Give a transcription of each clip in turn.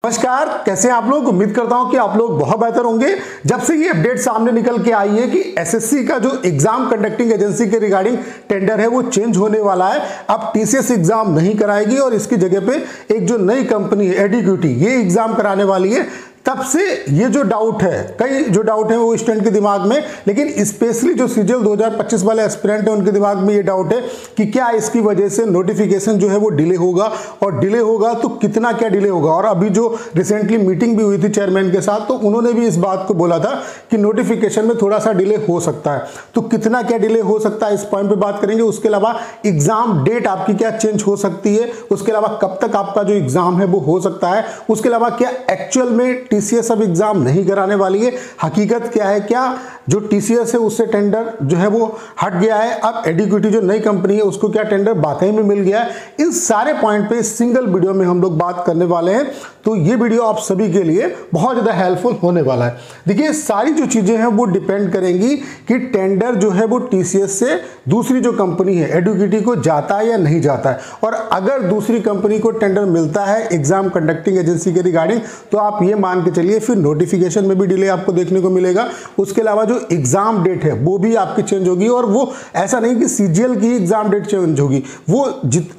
नमस्कार, कैसे हैं आप लोग। उम्मीद करता हूं कि आप लोग बहुत बेहतर होंगे। जब से ये अपडेट सामने निकल के आई है कि एसएससी का जो एग्जाम कंडक्टिंग एजेंसी के रिगार्डिंग टेंडर है वो चेंज होने वाला है। अब टीसीएस एग्जाम नहीं कराएगी और इसकी जगह पे एक जो नई कंपनी है एडुक्यूटी ये एग्जाम कराने वाली है। तब से ये जो डाउट है, कई जो डाउट है वो स्टूडेंट के दिमाग में, लेकिन स्पेशली जो सीजीएल 2025 वाले एस्पिरेंट है उनके दिमाग में ये डाउट है कि क्या इसकी वजह से नोटिफिकेशन जो है वो डिले होगा, और डिले होगा तो कितना क्या डिले होगा। और अभी जो रिसेंटली मीटिंग भी हुई थी चेयरमैन के साथ, तो उन्होंने भी इस बात को बोला था कि नोटिफिकेशन में थोड़ा सा डिले हो सकता है। तो कितना क्या डिले हो सकता है इस पॉइंट पर बात करेंगे। उसके अलावा एग्जाम डेट आपकी क्या चेंज हो सकती है, उसके अलावा कब तक आपका जो एग्जाम है वो हो सकता है, उसके अलावा क्या एक्चुअल में टीसीएस अब एग्जाम नहीं कराने वाली है, हकीकत क्या है, क्या जो टीसीएस है उससे टेंडर जो है वो हट गया है, अब एडुक्यूटी जो नई कंपनी है उसको क्या टेंडर वाकई में मिल गया है। इन सारे पॉइंट पे सिंगल वीडियो में हम लोग बात करने वाले हैं। तो ये वीडियो आप सभी के लिए बहुत ज्यादा हेल्पफुल होने वाला है। देखिए, सारी जो चीजें हैं वो डिपेंड करेंगी कि टेंडर जो है वो टीसीएस से दूसरी जो कंपनी है एडुक्यूटी को जाता है या नहीं जाता है। और अगर दूसरी कंपनी को टेंडर मिलता है एग्जाम कंडक्टिंग एजेंसी के रिगार्डिंग, तो आप ये मान के चलिए फिर नोटिफिकेशन में भी डिले आपको देखने को मिलेगा। उसके अलावा जो एग्जाम डेट है वो भी आपकी चेंज होगी। और वो ऐसा नहीं कि सीजीएल की एग्जाम डेट चेंज होगी, वो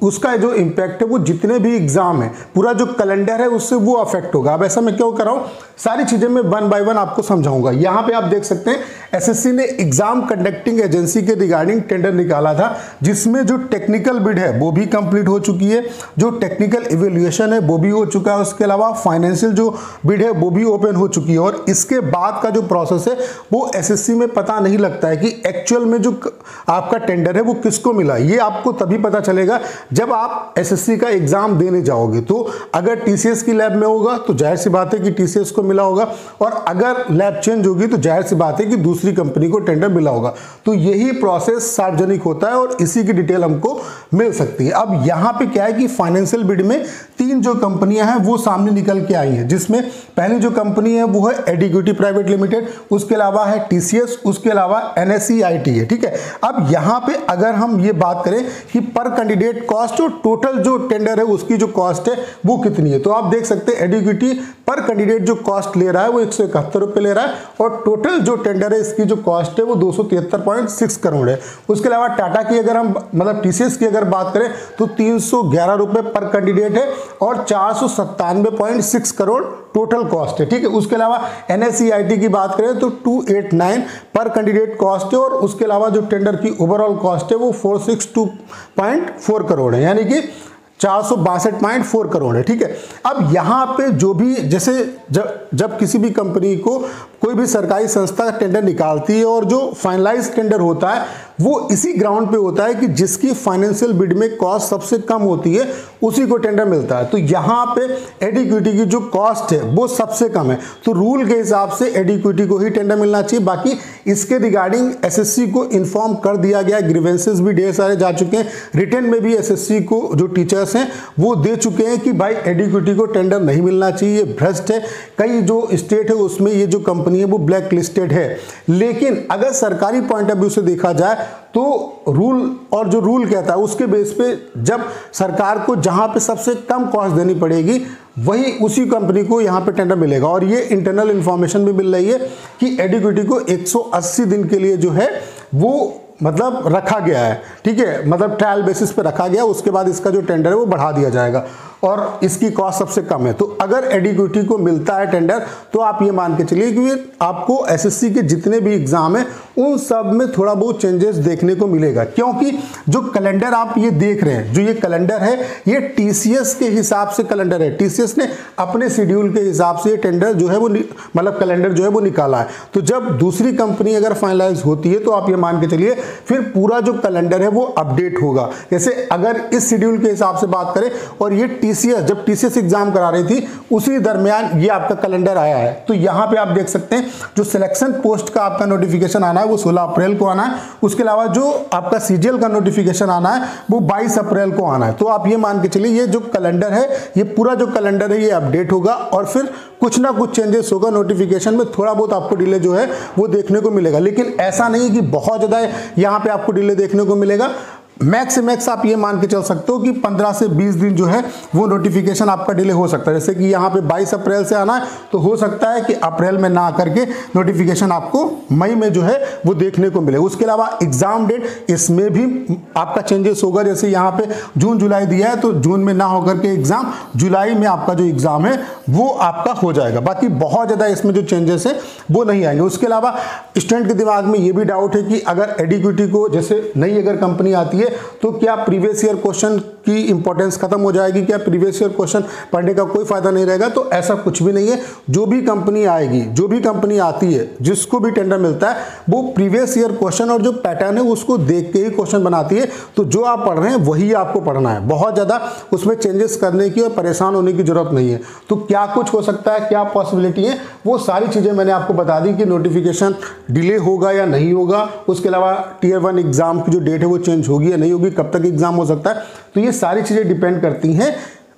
उसका जो इंपैक्ट है वो जितने भी एग्जाम है, पूरा जो कैलेंडर है उससे वो अफेक्ट होगा। अब ऐसा मैं क्यों कर रहा हूं, सारी चीजें मैं वन बाय वन आपको समझाऊंगा। यहां पे आप देख सकते हैं एसएससी ने एग्जाम कंडक्टिंग एजेंसी के रिगार्डिंग टेंडर निकाला था, जिसमें जो टेक्निकल बिड है वो भी कंप्लीट हो चुकी है, जो टेक्निकल इवैल्यूएशन है वो भी हो चुका है, उसके अलावा फाइनेंशियल जो बिड है वो भी ओपन हो चुकी है। और इसके बाद का जो प्रोसेस है वो एसएससी में पता नहीं लगता है कि एक्चुअल में जो आपका टेंडर है वो किसको मिला। ये आपको तभी पता चलेगा जब आप एसएससी का एग्जाम देने जाओगे। तो अगर टीसीएस की लैब में होगा तो जाहिर सी बात है कि टीसीएस को मिला होगा, और अगर लैब चेंज होगी तो जाहिर सी बात है कि दूसरी कंपनी को टेंडर मिला होगा। तो यही प्रोसेस सार्वजनिक होता है और इसी की डिटेल हमको मिल सकती है। अब यहां पे क्या है कि फाइनेंशियल बिड में तीन जो कंपनियां हैं वो सामने निकल के आई हैं, जिसमें पहली जो कंपनी है वो है एडुक्यूटी प्राइवेट लिमिटेड, उसके अलावा है टीसीएस, उसके अलावा एनएससीआईटी है। ठीक है, अब यहां पे अगर हम ये बात करें कि पर कैंडिडेट कॉस्ट और टोटल जो टेंडर है उसकी जो कॉस्ट है वो कितनी है, तो आप देख सकते हैं एडुक्यूटी पर कैंडिडेट जो कॉस्ट ले रहा है वो 171 रुपए ले रहा है, और टोटल जो टेंडर है इसकी जो कॉस्ट है वो 273.6 करोड़ है। उसके अलावा टाटा की अगर हम मतलब टीसीएस की अगर बात करें तो 311 रुपए पर कैंडिडेट है और 497.6 करोड़ टोटल कॉस्ट है। ठीक है, उसके अलावा एनएससीआईटी की बात करें तो 289 पर कैंडिडेट कॉस्ट है, और उसके अलावा जो टेंडर की ओवरऑल कॉस्ट है वो 462.4 करोड़ है, यानी कि 462.4 करोड़ है। ठीक है, अब यहां पे जो भी जैसे जब किसी भी कंपनी को कोई भी सरकारी संस्था टेंडर निकालती है और जो फाइनलाइज टेंडर होता है वो इसी ग्राउंड पे होता है कि जिसकी फाइनेंशियल बिड में कॉस्ट सबसे कम होती है उसी को टेंडर मिलता है। तो यहां पे एडुक्यूटी की जो कॉस्ट है वो सबसे कम है, तो रूल के हिसाब से एडुक्यूटी को ही टेंडर मिलना चाहिए। बाकी इसके रिगार्डिंग एसएससी को इन्फॉर्म कर दिया गया, ग्रीवेंसेस भी ढेर सारे जा चुके हैं, रिटर्न में भी एसएससी को जो टीचर्स हैं वो दे चुके हैं कि भाई एडुक्यूटी को टेंडर नहीं मिलना चाहिए, भ्रष्ट है। कई जो स्टेट है उसमें ये जो कंपनी है वो ब्लैक लिस्टेड है। लेकिन अगर सरकारी पॉइंट ऑफ व्यू से देखा जाए तो रूल, और जो रूल कहता है उसके बेस पे जब सरकार को जहां पे सबसे कम कॉस्ट देनी पड़ेगी वही उसी कंपनी को यहां पे टेंडर मिलेगा। और ये इंटरनल इंफॉर्मेशन भी मिल रही है कि एडुक्यूटी को 180 दिन के लिए जो है वो मतलब रखा गया है। ठीक है, मतलब ट्रायल बेसिस पे रखा गया, उसके बाद इसका जो टेंडर है वो बढ़ा दिया जाएगा और इसकी कॉस्ट सबसे कम है। तो अगर एडुक्यूटी को मिलता है टेंडर तो आप ये मान के चलिए कि आपको एसएससी के जितने भी एग्जाम है उन सब में थोड़ा बहुत चेंजेस देखने को मिलेगा, क्योंकि जो कैलेंडर आप ये देख रहे हैं, जो ये कैलेंडर है ये टीसीएस के हिसाब से कैलेंडर है। टीसीएस ने अपने शेड्यूल के हिसाब से टेंडर जो है वो मतलब कैलेंडर जो है वो निकाला है। तो जब दूसरी कंपनी अगर फाइनलाइज होती है तो आप ये मान के चलिए फिर पूरा जो कैलेंडर है वो अपडेट होगा। जैसे अगर इस शेड्यूल के हिसाब से बात करें और ये टीसीएस जब टीसीएस एग्जाम करा रही थी उसी दरमियान ये आपका कैलेंडर आया है, तो यहां पे आप देख सकते हैं जो सिलेक्शन पोस्ट का आपका नोटिफिकेशन आना है वो 16 अप्रैल को आना है। उसके अलावा जो आपका सीजीएल का नोटिफिकेशन आना है वो 22 अप्रैल को आना है। तो आप ये मान के चलिए ये जो कैलेंडर है, ये पूरा जो कैलेंडर है ये अपडेट होगा और फिर कुछ ना कुछ चेंजेस होगा नोटिफिकेशन में, थोड़ा बहुत आपको डिले जो है वो देखने को मिलेगा। लेकिन ऐसा नहीं कि बहुत ज्यादा यहाँ पे आपको डिले देखने को मिलेगा। मैक्स से मैक्स आप ये मान के चल सकते हो कि 15 से 20 दिन जो है वो नोटिफिकेशन आपका डिले हो सकता है। जैसे कि यहाँ पे 22 अप्रैल से आना है तो हो सकता है कि अप्रैल में ना करके नोटिफिकेशन आपको मई में जो है वो देखने को मिले। उसके अलावा एग्जाम डेट, इसमें भी आपका चेंजेस होगा। जैसे यहाँ पे जून जुलाई दिया है तो जून में ना होकर के एग्जाम जुलाई में आपका जो एग्जाम है वो आपका हो जाएगा। बाकी बहुत ज़्यादा इसमें जो चेंजेस है वो नहीं आएंगे। उसके अलावा स्टूडेंट के दिमाग में ये भी डाउट है कि अगर एडिक्विटी को जैसे नई अगर कंपनी आती है तो क्या प्रीवियस ईयर क्वेश्चन की इंपॉर्टेंस खत्म हो जाएगी, क्या प्रीवियस ईयर क्वेश्चन पढ़ने का कोई फायदा नहीं रहेगा? तो ऐसा कुछ भी नहीं है। जो भी कंपनी आएगी, जो भी कंपनी आती है, जिसको भी टेंडर मिलता है वो प्रीवियस ईयर क्वेश्चन और जो पैटर्न है उसको देख के ही क्वेश्चन बनाती है। तो जो आप पढ़ रहे हैं वही आपको पढ़ना है, बहुत ज़्यादा उसमें चेंजेस करने की और परेशान होने की जरूरत नहीं है। तो क्या कुछ हो सकता है, क्या पॉसिबिलिटी है, वो सारी चीज़ें मैंने आपको बता दी कि नोटिफिकेशन डिले होगा या नहीं होगा। उसके अलावा टियर 1 एग्जाम की जो डेट है वो चेंज होगी या नहीं होगी, कब तक एग्जाम हो सकता है। तो ये सारी चीज़ें डिपेंड करती हैं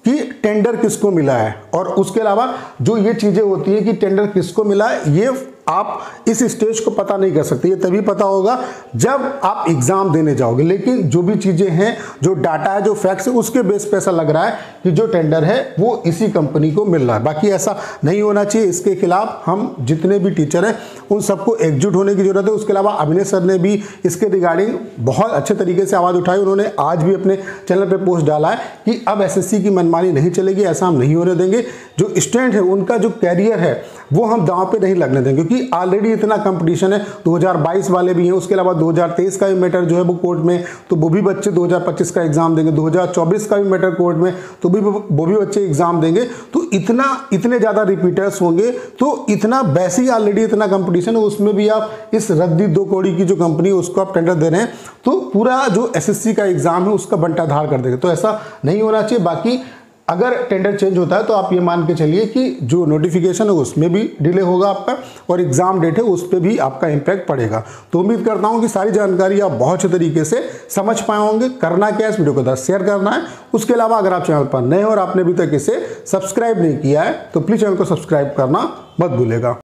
कि टेंडर किसको मिला है। और उसके अलावा जो ये चीज़ें होती हैं कि टेंडर किसको मिला है, ये आप इस स्टेज को पता नहीं कर सकते। ये तभी पता होगा जब आप एग्जाम देने जाओगे। लेकिन जो भी चीज़ें हैं, जो डाटा है, जो फैक्ट्स है, उसके बेस पे ऐसा लग रहा है कि जो टेंडर है वो इसी कंपनी को मिल रहा है। बाकी ऐसा नहीं होना चाहिए। इसके खिलाफ हम जितने भी टीचर हैं उन सबको एकजुट होने की जरूरत है। उसके अलावा अभिनय सर ने भी इसके रिगार्डिंग बहुत अच्छे तरीके से आवाज़ उठाई। उन्होंने आज भी अपने चैनल पर पोस्ट डाला है कि अब एसएससी की मनमानी नहीं चलेगी, ऐसा हम नहीं होने देंगे। जो स्टूडेंट है उनका जो कैरियर है वो हम दांव पे नहीं लगने देंगे, क्योंकि ऑलरेडी इतना कंपटीशन है। 2022 वाले भी हैं, उसके अलावा 2023 का भी मैटर जो है वो कोर्ट में, तो वो भी बच्चे 2025 का एग्जाम देंगे। 2024 का भी मैटर कोर्ट में, तो वो भी बच्चे एग्जाम देंगे। तो इतने ज़्यादा रिपीटर्स होंगे, तो इतना वैसे ही ऑलरेडी इतना कंपटीशन है, उसमें भी आप इस रद्दी 2 कौड़ी की जो कंपनी है उसको आप टेंडर दे रहे हैं, तो पूरा जो एसएससी का एग्जाम है उसका बंटाधार कर देंगे। तो ऐसा नहीं होना चाहिए। बाकी अगर टेंडर चेंज होता है तो आप ये मान के चलिए कि जो नोटिफिकेशन है उसमें भी डिले होगा आपका, और एग्जाम डेट है उस पर भी आपका इम्पैक्ट पड़ेगा। तो उम्मीद करता हूँ कि सारी जानकारी आप बहुत अच्छे तरीके से समझ पाए होंगे। करना क्या है, इस वीडियो को शेयर करना है। उसके अलावा अगर आप चैनल पर नए हो और आपने अभी तक इसे सब्सक्राइब नहीं किया है तो प्लीज़ चैनल को सब्सक्राइब करना मत भूलेगा।